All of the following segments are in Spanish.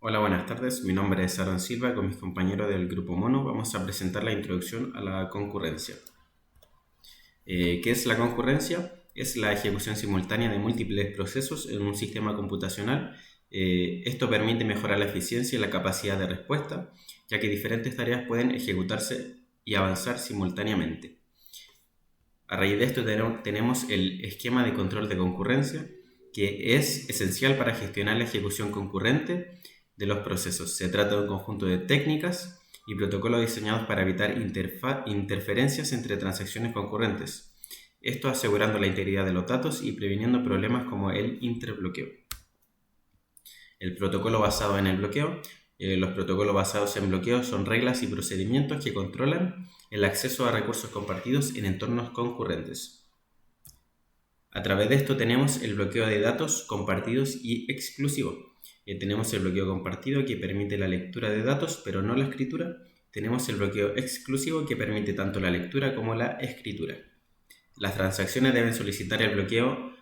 Hola, buenas tardes. Mi nombre es Aaron Silva. Con mis compañeros del Grupo Mono vamos a presentar la introducción a la concurrencia. ¿Qué es la concurrencia? Es la ejecución simultánea de múltiples procesos en un sistema computacional. Esto permite mejorar la eficiencia y la capacidad de respuesta, ya que diferentes tareas pueden ejecutarse y avanzar simultáneamente. A raíz de esto tenemos el esquema de control de concurrencia, que es esencial para gestionar la ejecución concurrente de los procesos. Se trata de un conjunto de técnicas y protocolos diseñados para evitar interferencias entre transacciones concurrentes. Esto asegurando la integridad de los datos y previniendo problemas como el interbloqueo. El protocolo basado en el bloqueo. Los protocolos basados en bloqueo son reglas y procedimientos que controlan el acceso a recursos compartidos en entornos concurrentes. A través de esto tenemos el bloqueo de datos compartidos y exclusivo. Tenemos el bloqueo compartido que permite la lectura de datos pero no la escritura. Tenemos el bloqueo exclusivo que permite tanto la lectura como la escritura. Las transacciones deben solicitar el bloqueo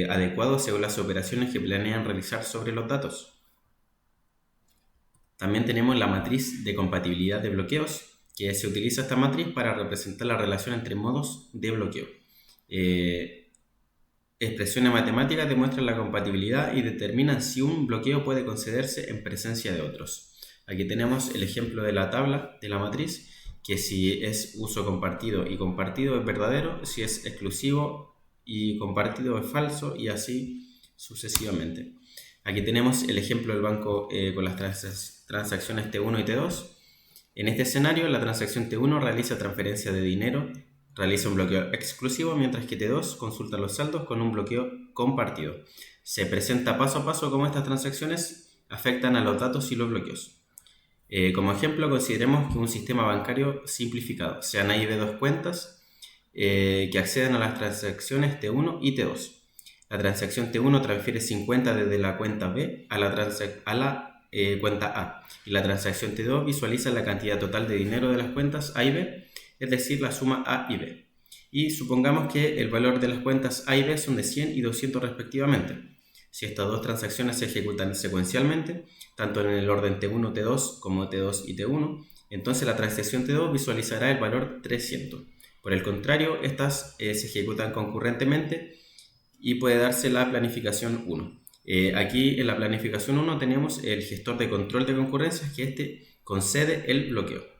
adecuado según las operaciones que planean realizar sobre los datos. También tenemos la matriz de compatibilidad de bloqueos, que se utiliza esta matriz para representar la relación entre modos de bloqueo. Expresiones matemáticas demuestran la compatibilidad y determinan si un bloqueo puede concederse en presencia de otros. Aquí tenemos el ejemplo de la tabla de la matriz, que si es uso compartido y compartido es verdadero, si es exclusivo y compartido es falso, y así sucesivamente. Aquí tenemos el ejemplo del banco con las transacciones T1 y T2. En este escenario, la transacción T1 realiza transferencia de dinero, realiza un bloqueo exclusivo, mientras que T2 consulta los saldos con un bloqueo compartido. Se presenta paso a paso cómo estas transacciones afectan a los datos y los bloqueos. Como ejemplo, consideremos que un sistema bancario simplificado, sean A y B dos cuentas que acceden a las transacciones T1 y T2. La transacción T1 transfiere 50 desde la cuenta B a la cuenta A, y la transacción T2 visualiza la cantidad total de dinero de las cuentas A y B, es decir, la suma A y B. Y supongamos que el valor de las cuentas A y B son de 100 y 200 respectivamente. Si estas dos transacciones se ejecutan secuencialmente, tanto en el orden T1, T2 como T2 y T1, entonces la transacción T2 visualizará el valor 300. Por el contrario, estas se ejecutan concurrentemente y puede darse la planificación 1. Aquí en la planificación 1 tenemos el gestor de control de concurrencias, que este concede el bloqueo.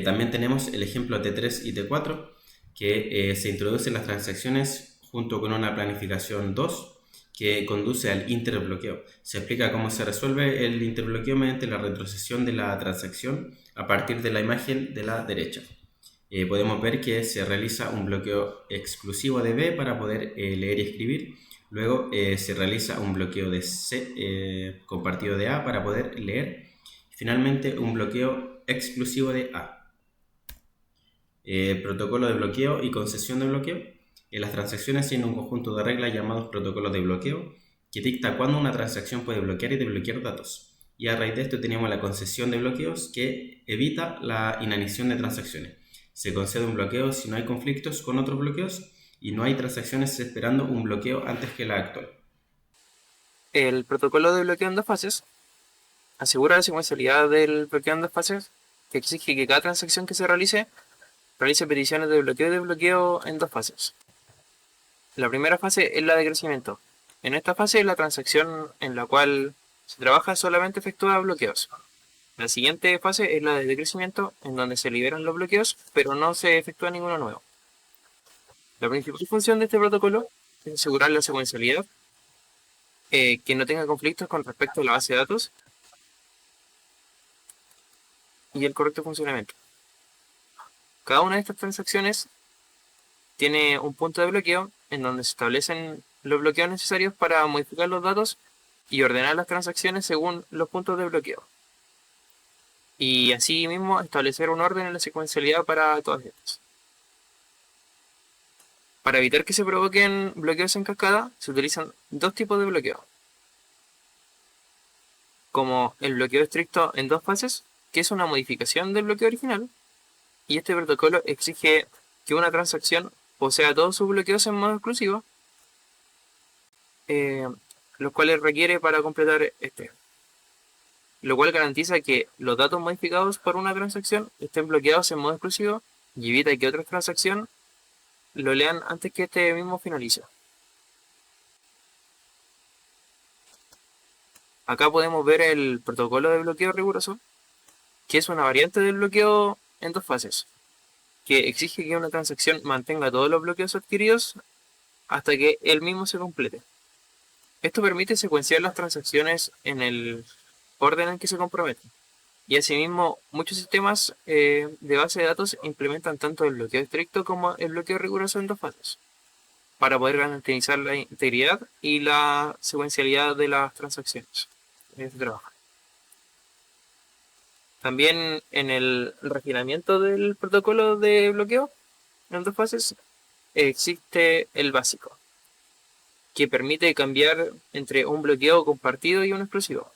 También tenemos el ejemplo T3 y T4, que se introducen las transacciones junto con una planificación 2 que conduce al interbloqueo. Se explica cómo se resuelve el interbloqueo mediante la retrocesión de la transacción a partir de la imagen de la derecha. Podemos ver que se realiza un bloqueo exclusivo de B para poder leer y escribir. Luego se realiza un bloqueo de C compartido de A para poder leer. Finalmente, un bloqueo exclusivo de A. Protocolo de bloqueo y concesión de bloqueo. Las transacciones tienen un conjunto de reglas llamados protocolos de bloqueo que dicta cuándo una transacción puede bloquear y desbloquear datos. Y a raíz de esto tenemos la concesión de bloqueos, que evita la inanición de transacciones. Se concede un bloqueo si no hay conflictos con otros bloqueos y no hay transacciones esperando un bloqueo antes que la actual. El protocolo de bloqueo en dos fases asegura la secuencialidad del bloqueo en dos fases, que exige que cada transacción que se realice peticiones de bloqueo y desbloqueo en dos fases. La primera fase es la de crecimiento. En esta fase, la transacción en la cual se trabaja solamente efectúa bloqueos. La siguiente fase es la de decrecimiento, en donde se liberan los bloqueos, pero no se efectúa ninguno nuevo. La principal función de este protocolo es asegurar la secuencialidad, que no tenga conflictos con respecto a la base de datos y el correcto funcionamiento. Cada una de estas transacciones tiene un punto de bloqueo en donde se establecen los bloqueos necesarios para modificar los datos y ordenar las transacciones según los puntos de bloqueo. Y así mismo establecer un orden en la secuencialidad para todas estas. Para evitar que se provoquen bloqueos en cascada, se utilizan dos tipos de bloqueo. Como el bloqueo estricto en dos fases, que es una modificación del bloqueo original, y este protocolo exige que una transacción posea todos sus bloqueos en modo exclusivo, los cuales requiere para completar este, lo cual garantiza que los datos modificados por una transacción estén bloqueados en modo exclusivo y evita que otras transacciones lo lean antes que este mismo finalice. Acá podemos ver el protocolo de bloqueo riguroso, que es una variante del bloqueo en dos fases, que exige que una transacción mantenga todos los bloqueos adquiridos hasta que el mismo se complete. Esto permite secuenciar las transacciones en el orden en que se comprometen. Y asimismo, muchos sistemas de base de datos implementan tanto el bloqueo estricto como el bloqueo riguroso en dos fases, para poder garantizar la integridad y la secuencialidad de las transacciones en este trabajo. También en el refinamiento del protocolo de bloqueo en dos fases existe el básico, que permite cambiar entre un bloqueo compartido y un exclusivo.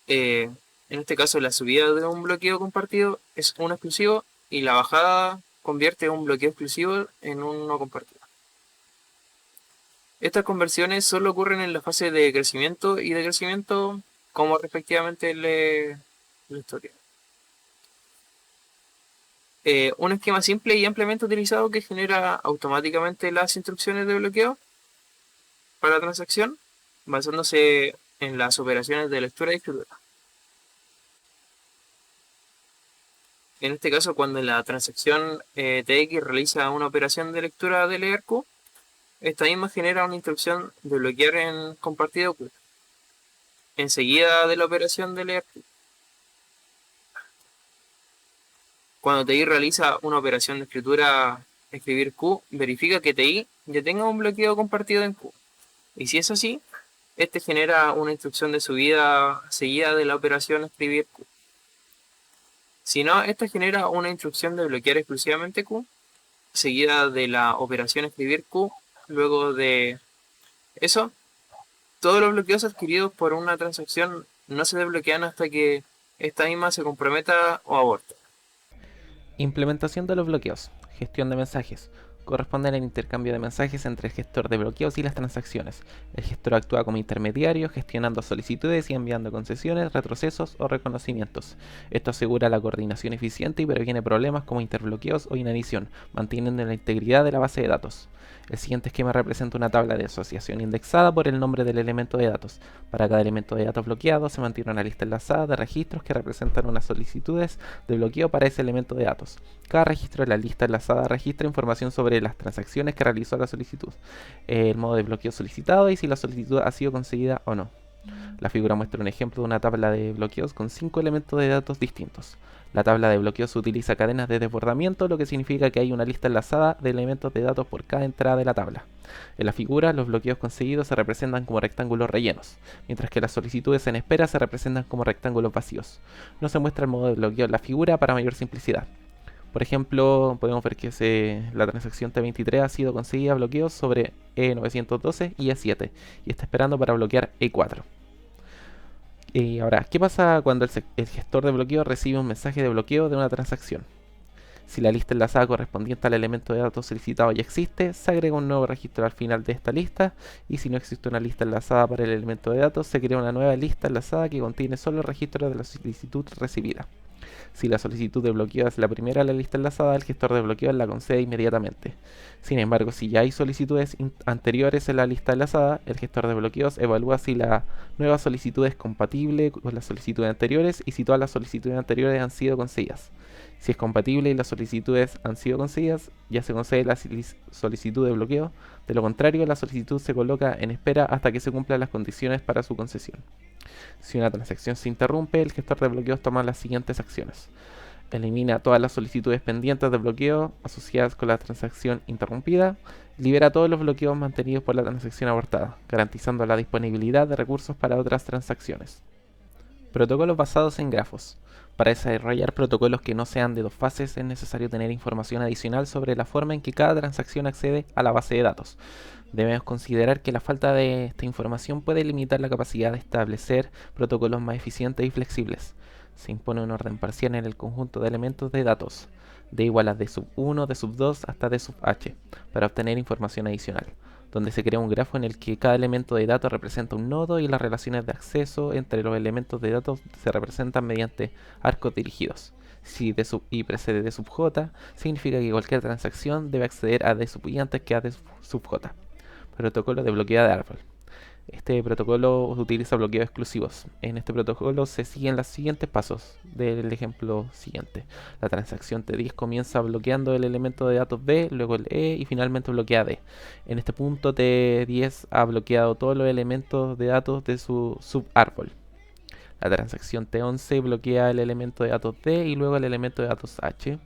En este caso, la subida de un bloqueo compartido es un exclusivo y la bajada convierte un bloqueo exclusivo en uno compartido. Estas conversiones solo ocurren en la fase de crecimiento y decrecimiento, como respectivamente la historia. Un esquema simple y ampliamente utilizado que genera automáticamente las instrucciones de bloqueo para la transacción, basándose en las operaciones de lectura y escritura. En este caso, cuando la transacción TX realiza una operación de lectura de leer Q, esta misma genera una instrucción de bloquear en compartido Q, enseguida de la operación de leer Q. Cuando TI realiza una operación de escritura escribir Q, verifica que TI ya tenga un bloqueo compartido en Q. Y si es así, este genera una instrucción de subida seguida de la operación escribir Q. Si no, esta genera una instrucción de bloquear exclusivamente Q, seguida de la operación escribir Q. Luego de eso, todos los bloqueos adquiridos por una transacción no se desbloquean hasta que esta misma se comprometa o aborte. Implementación de los bloqueos. Gestión de mensajes. Corresponde al intercambio de mensajes entre el gestor de bloqueos y las transacciones. El gestor actúa como intermediario, gestionando solicitudes y enviando concesiones, retrocesos o reconocimientos. Esto asegura la coordinación eficiente y previene problemas como interbloqueos o inanición, manteniendo la integridad de la base de datos. El siguiente esquema representa una tabla de asociación indexada por el nombre del elemento de datos. Para cada elemento de datos bloqueado se mantiene una lista enlazada de registros que representan unas solicitudes de bloqueo para ese elemento de datos. Cada registro de la lista enlazada registra información sobre las transacciones que realizó la solicitud, el modo de bloqueo solicitado y si la solicitud ha sido conseguida o no. La figura muestra un ejemplo de una tabla de bloqueos con 5 elementos de datos distintos. La tabla de bloqueos utiliza cadenas de desbordamiento, lo que significa que hay una lista enlazada de elementos de datos por cada entrada de la tabla. En la figura, los bloqueos conseguidos se representan como rectángulos rellenos, mientras que las solicitudes en espera se representan como rectángulos vacíos. No se muestra el modo de bloqueo en la figura para mayor simplicidad. Por ejemplo, podemos ver que la transacción T23 ha sido conseguida bloqueos sobre E912 y E7 y está esperando para bloquear E4. Y ahora, ¿qué pasa cuando el gestor de bloqueo recibe un mensaje de bloqueo de una transacción? Si la lista enlazada correspondiente al elemento de datos solicitado ya existe, se agrega un nuevo registro al final de esta lista, y si no existe una lista enlazada para el elemento de datos, se crea una nueva lista enlazada que contiene solo el registro de la solicitud recibida. Si la solicitud de bloqueo es la primera en la lista enlazada, el gestor de bloqueo la concede inmediatamente. Sin embargo, si ya hay solicitudes anteriores en la lista enlazada, el gestor de bloqueos evalúa si la nueva solicitud es compatible con las solicitudes anteriores y si todas las solicitudes anteriores han sido concedidas. Si es compatible y las solicitudes han sido concedidas, ya se concede la solicitud de bloqueo. De lo contrario, la solicitud se coloca en espera hasta que se cumplan las condiciones para su concesión. Si una transacción se interrumpe, el gestor de bloqueos toma las siguientes acciones. Elimina todas las solicitudes pendientes de bloqueo asociadas con la transacción interrumpida. Libera todos los bloqueos mantenidos por la transacción abortada, garantizando la disponibilidad de recursos para otras transacciones. Protocolos basados en grafos. Para desarrollar protocolos que no sean de dos fases es necesario tener información adicional sobre la forma en que cada transacción accede a la base de datos. Debemos considerar que la falta de esta información puede limitar la capacidad de establecer protocolos más eficientes y flexibles. Se impone un orden parcial en el conjunto de elementos de datos, de igual a d sub 1, d sub 2 hasta d sub h, para obtener información adicional. donde se crea un grafo en el que cada elemento de datos representa un nodo y las relaciones de acceso entre los elementos de datos se representan mediante arcos dirigidos. Si D sub i precede D sub j, significa que cualquier transacción debe acceder a D sub i antes que a D sub j. Protocolo de bloqueo de árbol. Este protocolo utiliza bloqueos exclusivos. En este protocolo se siguen los siguientes pasos del ejemplo siguiente. La transacción T10 comienza bloqueando el elemento de datos B, luego el E y finalmente bloquea D. En este punto T10 ha bloqueado todos los elementos de datos de su subárbol. La transacción T11 bloquea el elemento de datos D y luego el elemento de datos H.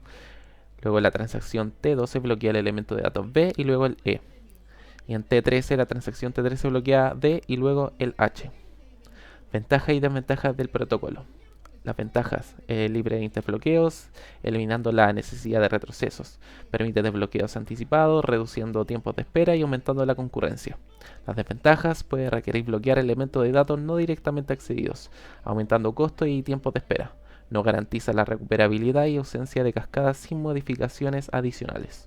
Luego la transacción T12 bloquea el elemento de datos B y luego el E. Y en T13 la transacción T13 bloquea D y luego el H. Ventajas y desventajas del protocolo. Las ventajas: libre de interbloqueos, eliminando la necesidad de retrocesos. Permite desbloqueos anticipados, reduciendo tiempos de espera y aumentando la concurrencia. Las desventajas: puede requerir bloquear elementos de datos no directamente accedidos, aumentando costos y tiempos de espera. No garantiza la recuperabilidad y ausencia de cascadas sin modificaciones adicionales.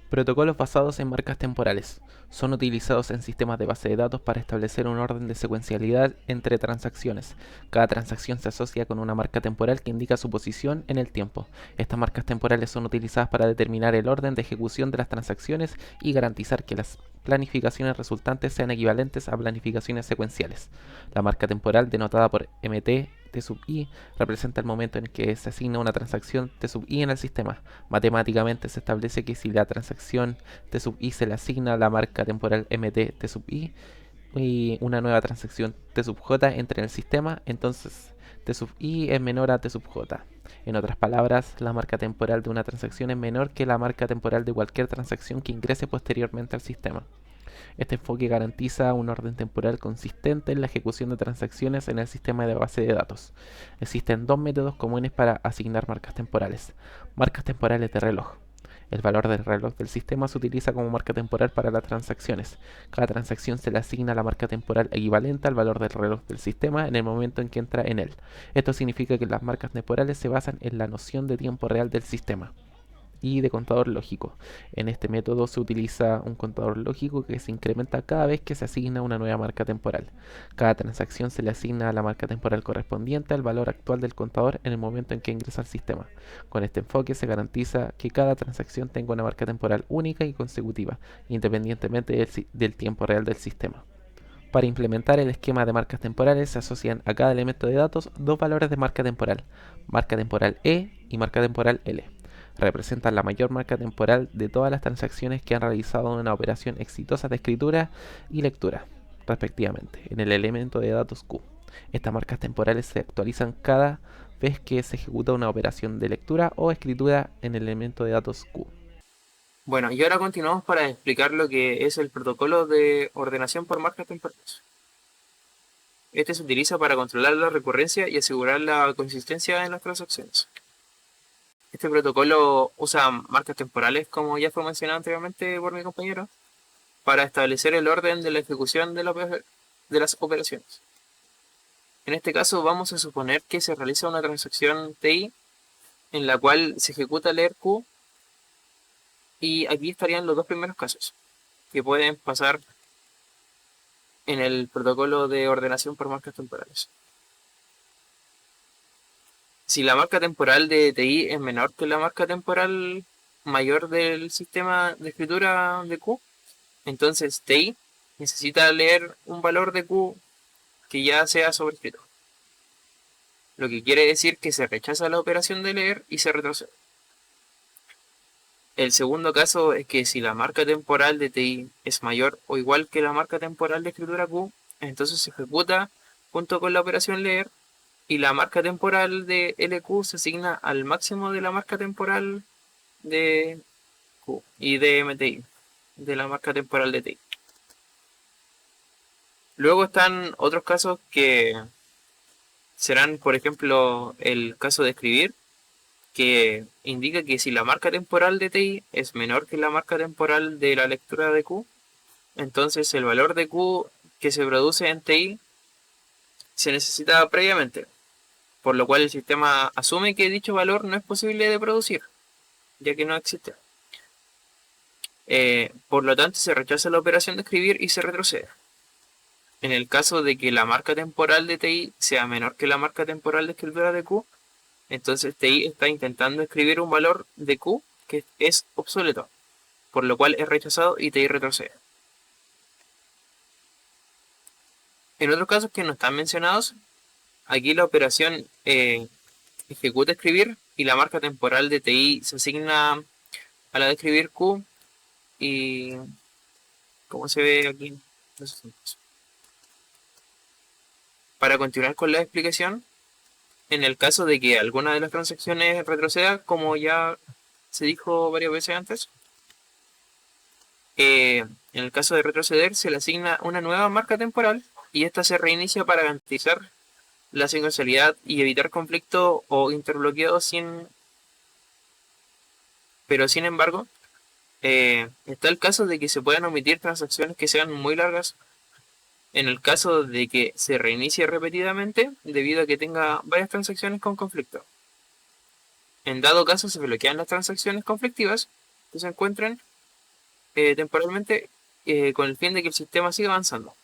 Protocolos basados en marcas temporales. Son utilizados en sistemas de base de datos para establecer un orden de secuencialidad entre transacciones. Cada transacción se asocia con una marca temporal que indica su posición en el tiempo. Estas marcas temporales son utilizadas para determinar el orden de ejecución de las transacciones y garantizar que las planificaciones resultantes sean equivalentes a planificaciones secuenciales. La marca temporal, denotada por mt T sub i, representa el momento en que se asigna una transacción T sub i en el sistema. Matemáticamente se establece que si la transacción T sub i se le asigna la marca temporal mt T sub i y una nueva transacción T sub j entra en el sistema, entonces T sub i es menor a T sub j. En otras palabras, la marca temporal de una transacción es menor que la marca temporal de cualquier transacción que ingrese posteriormente al sistema. Este enfoque garantiza un orden temporal consistente en la ejecución de transacciones en el sistema de base de datos. Existen dos métodos comunes para asignar marcas temporales. Marcas temporales de reloj. El valor del reloj del sistema se utiliza como marca temporal para las transacciones. Cada transacción se le asigna la marca temporal equivalente al valor del reloj del sistema en el momento en que entra en él. Esto significa que las marcas temporales se basan en la noción de tiempo real del sistema y de contador lógico. En este método se utiliza un contador lógico que se incrementa cada vez que se asigna una nueva marca temporal. Cada transacción se le asigna a la marca temporal correspondiente al valor actual del contador en el momento en que ingresa al sistema. Con este enfoque se garantiza que cada transacción tenga una marca temporal única y consecutiva, independientemente del tiempo real del sistema. Para implementar el esquema de marcas temporales se asocian a cada elemento de datos dos valores de marca temporal E y marca temporal L. Representan la mayor marca temporal de todas las transacciones que han realizado una operación exitosa de escritura y lectura, respectivamente, en el elemento de datos Q. Estas marcas temporales se actualizan cada vez que se ejecuta una operación de lectura o escritura en el elemento de datos Q. Bueno, y ahora continuamos para explicar lo que es el protocolo de ordenación por marcas temporales. Este se utiliza para controlar la recurrencia y asegurar la consistencia en las transacciones. Este protocolo usa marcas temporales, como ya fue mencionado anteriormente por mi compañero, para establecer el orden de la ejecución de las operaciones. En este caso vamos a suponer que se realiza una transacción TI en la cual se ejecuta leer Q, y aquí estarían los dos primeros casos que pueden pasar en el protocolo de ordenación por marcas temporales. Si la marca temporal de TI es menor que la marca temporal mayor del sistema de escritura de Q, entonces TI necesita leer un valor de Q que ya sea sobrescrito. Lo que quiere decir que se rechaza la operación de leer y se retrocede. El segundo caso es que si la marca temporal de TI es mayor o igual que la marca temporal de escritura Q, entonces se ejecuta junto con la operación leer y la marca temporal de LQ se asigna al máximo de la marca temporal de Q y de MTI, de la marca temporal de TI. Luego están otros casos que serán, por ejemplo, el caso de escribir, que indica que si la marca temporal de TI es menor que la marca temporal de la lectura de Q, entonces el valor de Q que se produce en TI se necesita previamente, por lo cual el sistema asume que dicho valor no es posible de producir, ya que no existe. Por lo tanto, se rechaza la operación de escribir y se retrocede. En el caso de que la marca temporal de TI sea menor que la marca temporal de escritura de Q, entonces TI está intentando escribir un valor de Q que es obsoleto, por lo cual es rechazado y TI retrocede. En otros casos que no están mencionados, aquí la operación ejecuta escribir y la marca temporal de TI se asigna a la de escribir Q y como se ve aquí en los ejemplos. Para continuar con la explicación, en el caso de que alguna de las transacciones retroceda, como ya se dijo varias veces antes, en el caso de retroceder se le asigna una nueva marca temporal y esta se reinicia para garantizar la secuencialidad y evitar conflicto o interbloqueo pero sin embargo, está el caso de que se puedan omitir transacciones que sean muy largas en el caso de que se reinicie repetidamente debido a que tenga varias transacciones con conflicto. En dado caso se bloquean las transacciones conflictivas que se encuentren temporalmente con el fin de que el sistema siga avanzando.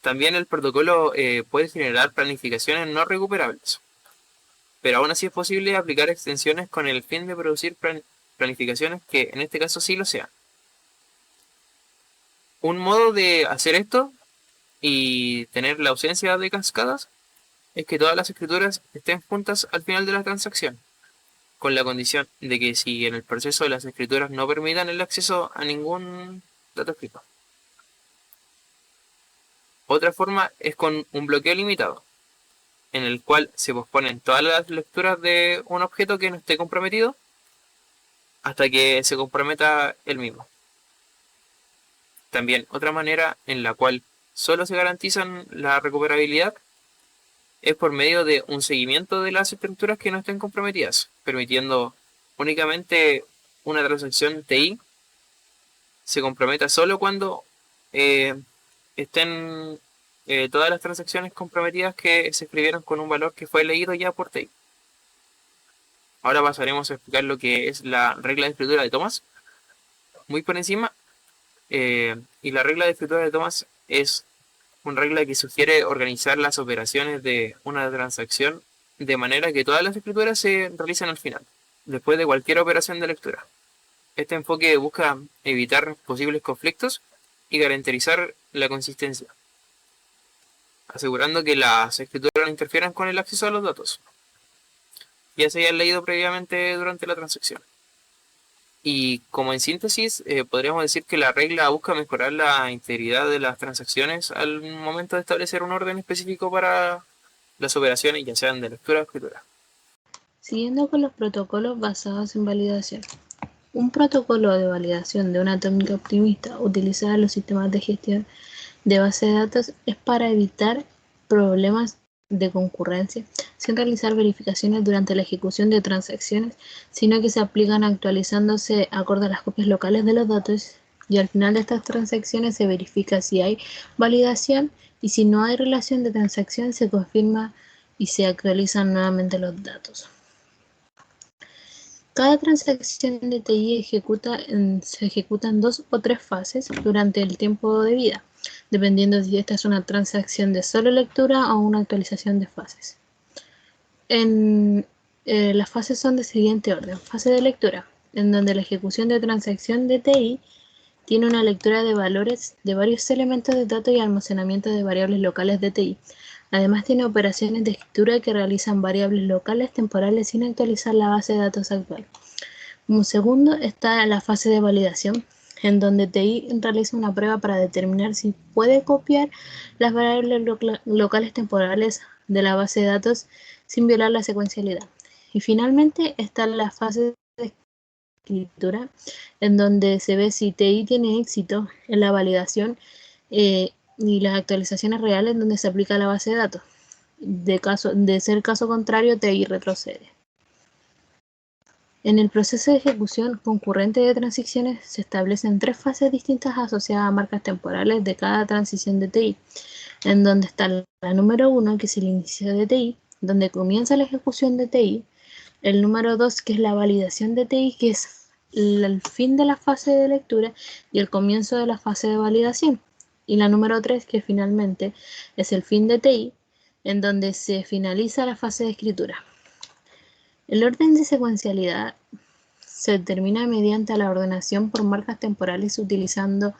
También el protocolo puede generar planificaciones no recuperables, pero aún así es posible aplicar extensiones con el fin de producir planificaciones que en este caso sí lo sean. Un modo de hacer esto y tener la ausencia de cascadas es que todas las escrituras estén juntas al final de la transacción, con la condición de que si en el proceso las escrituras no permitan el acceso a ningún dato escrito. Otra forma es con un bloqueo limitado, en el cual se posponen todas las lecturas de un objeto que no esté comprometido hasta que se comprometa el mismo. También otra manera en la cual solo se garantizan la recuperabilidad es por medio de un seguimiento de las estructuras que no estén comprometidas, permitiendo únicamente una transacción TI se comprometa solo cuando estén todas las transacciones comprometidas que se escribieron con un valor que fue leído ya por TI. Ahora pasaremos a explicar lo que es la regla de escritura de Thomas, muy por encima. Y la regla de escritura de Thomas es una regla que sugiere organizar las operaciones de una transacción de manera que todas las escrituras se realicen al final, después de cualquier operación de lectura. Este enfoque busca evitar posibles conflictos y garantizar la consistencia, asegurando que las escrituras no interfieran con el acceso a los datos, ya se hayan leído previamente durante la transacción. Y como en síntesis, podríamos decir que la regla busca mejorar la integridad de las transacciones al momento de establecer un orden específico para las operaciones, ya sean de lectura o escritura. Siguiendo con los protocolos basados en validación. Un protocolo de validación de una técnica optimista utilizada en los sistemas de gestión de base de datos es para evitar problemas de concurrencia sin realizar verificaciones durante la ejecución de transacciones, sino que se aplican actualizándose acorde a las copias locales de los datos y al final de estas transacciones se verifica si hay validación y si no hay relación de transacción se confirma y se actualizan nuevamente los datos. Cada transacción de TI se ejecuta en 2 o 3 fases durante el tiempo de vida, dependiendo si esta es una transacción de solo lectura o una actualización de fases. Las fases son de siguiente orden. Fase de lectura, en donde la ejecución de transacción de TI tiene una lectura de valores de varios elementos de datos y almacenamiento de variables locales de TI. Además tiene operaciones de escritura que realizan variables locales temporales sin actualizar la base de datos actual. Como segundo está la fase de validación, en donde TI realiza una prueba para determinar si puede copiar las variables locales temporales de la base de datos sin violar la secuencialidad. Y finalmente está la fase de escritura, en donde se ve si TI tiene éxito en la validación y las actualizaciones reales donde se aplica la base de datos. De ser caso contrario, TI retrocede. En el proceso de ejecución concurrente de transiciones se establecen 3 fases distintas asociadas a marcas temporales de cada transición de TI, en donde está la número 1, que es el inicio de TI, donde comienza la ejecución de TI, el número 2, que es la validación de TI, que es el fin de la fase de lectura y el comienzo de la fase de validación. Y la número 3, que finalmente es el fin de TI, en donde se finaliza la fase de escritura. El orden de secuencialidad se determina mediante la ordenación por marcas temporales utilizando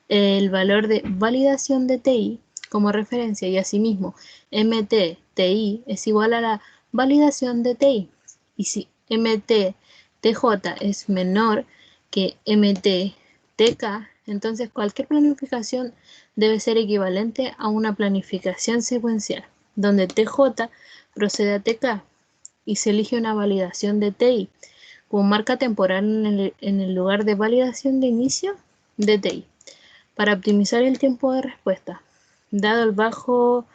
el valor de validación de TI como referencia y asimismo MT-TI es igual a la validación de TI. Y si MT-TJ es menor que MT-TK, entonces cualquier planificación debe ser equivalente a una planificación secuencial, donde TJ procede a TK y se elige una validación de TI como marca temporal en el lugar de validación de inicio de TI para optimizar el tiempo de respuesta, dado el bajo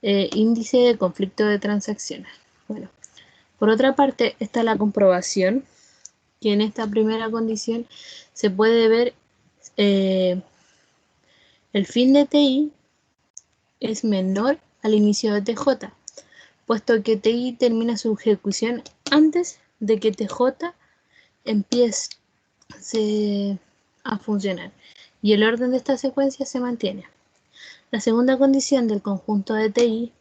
índice de conflicto de transacciones. Bueno, por otra parte está la comprobación, que en esta primera condición se puede ver el fin de TI es menor al inicio de TJ, puesto que TI termina su ejecución antes de que TJ empiece a funcionar y el orden de esta secuencia se mantiene. La segunda condición del conjunto de TI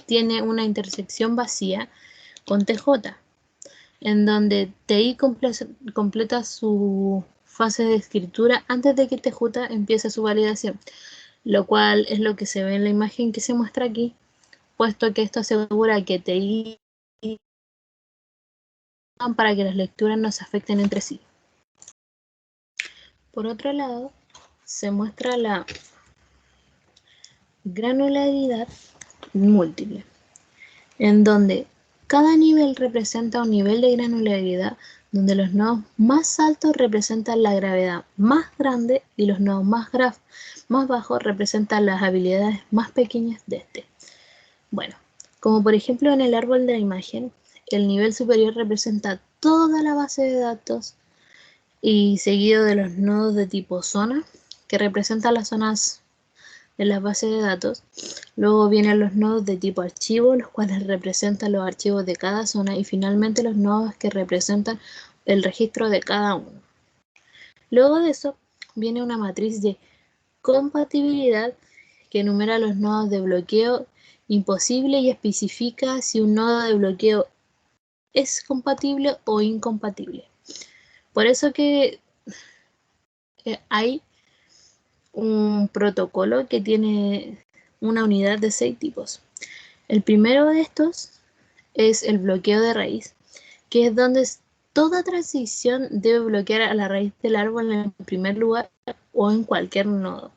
tiene una intersección vacía con TJ, en donde TI completa su fase de escritura antes de que TJ empiece su validación, lo cual es lo que se ve en la imagen que se muestra aquí, puesto que esto asegura que TI para que las lecturas no se afecten entre sí. Por otro lado, se muestra la granularidad múltiple, en donde cada nivel representa un nivel de granularidad donde los nodos más altos representan la gravedad más grande y los nodos más bajos representan las habilidades más pequeñas de este. Bueno, como por ejemplo en el árbol de la imagen, el nivel superior representa toda la base de datos y seguido de los nodos de tipo zona, que representan las zonas de las bases de datos. Luego vienen los nodos de tipo archivo, los cuales representan los archivos de cada zona, y finalmente los nodos que representan el registro de cada uno. Luego de eso viene una matriz de compatibilidad que enumera los nodos de bloqueo imposible y especifica si un nodo de bloqueo es compatible o incompatible. Por eso que hay un protocolo que tiene una unidad de 6 tipos. El primero de estos es el bloqueo de raíz, que es donde toda transición debe bloquear a la raíz del árbol en el primer lugar o en cualquier nodo.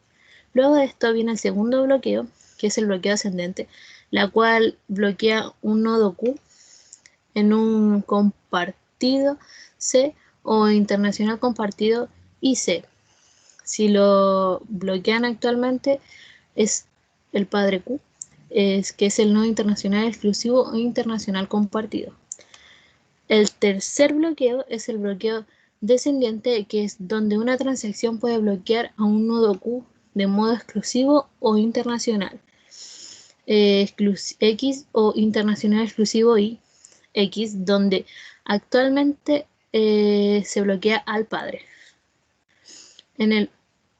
Luego de esto viene el segundo bloqueo, que es el bloqueo ascendente, la cual bloquea un nodo Q en un compartido C o internacional compartido IC. Si lo bloquean actualmente es el padre Q, que es el nodo internacional exclusivo o internacional compartido. El tercer bloqueo es el bloqueo descendiente, que es donde una transacción puede bloquear a un nodo Q de modo exclusivo o internacional X o internacional exclusivo Y X, donde actualmente se bloquea al padre. En el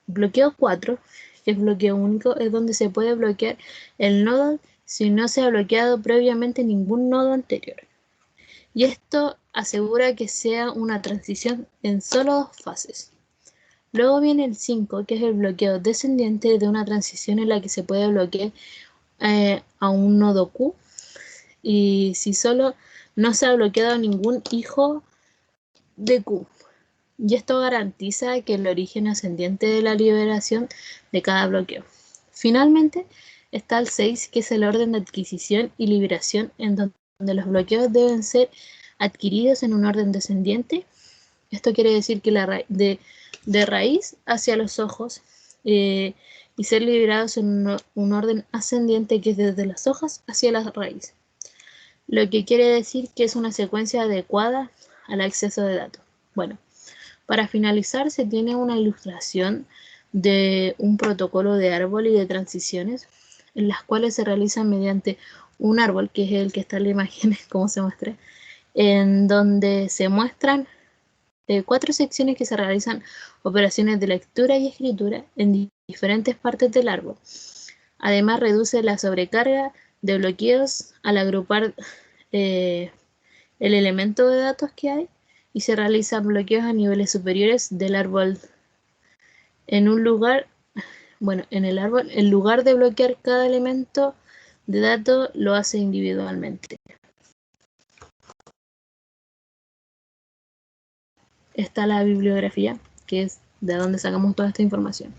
bloqueo 4, que es bloqueo único, es donde se puede bloquear el nodo si no se ha bloqueado previamente ningún nodo anterior. Y esto asegura que sea una transición en solo 2 fases. Luego viene el 5, que es el bloqueo descendiente de una transición en la que se puede bloquear a un nodo Q y si solo no se ha bloqueado ningún hijo de Q. Y esto garantiza que el origen ascendiente de la liberación de cada bloqueo. Finalmente está el 6, que es el orden de adquisición y liberación, en donde los bloqueos deben ser adquiridos en un orden descendiente. Esto quiere decir que de raíz hacia los ojos y ser liberados en un orden ascendiente, que es desde las hojas hacia la raíz. Lo que quiere decir que es una secuencia adecuada al acceso de datos. Bueno, para finalizar se tiene una ilustración de un protocolo de árbol y de transiciones, en las cuales se realizan mediante un árbol, que es el que está en la imagen, como se muestra, en donde se muestran 4 secciones que se realizan operaciones de lectura y escritura en diferentes partes del árbol. Además, reduce la sobrecarga de bloqueos al agrupar el elemento de datos que hay y se realizan bloqueos a niveles superiores del árbol. En el árbol, en lugar de bloquear cada elemento de datos, lo hace individualmente. Está la bibliografía, que es de donde sacamos toda esta información.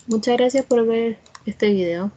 Muchas gracias por ver este video.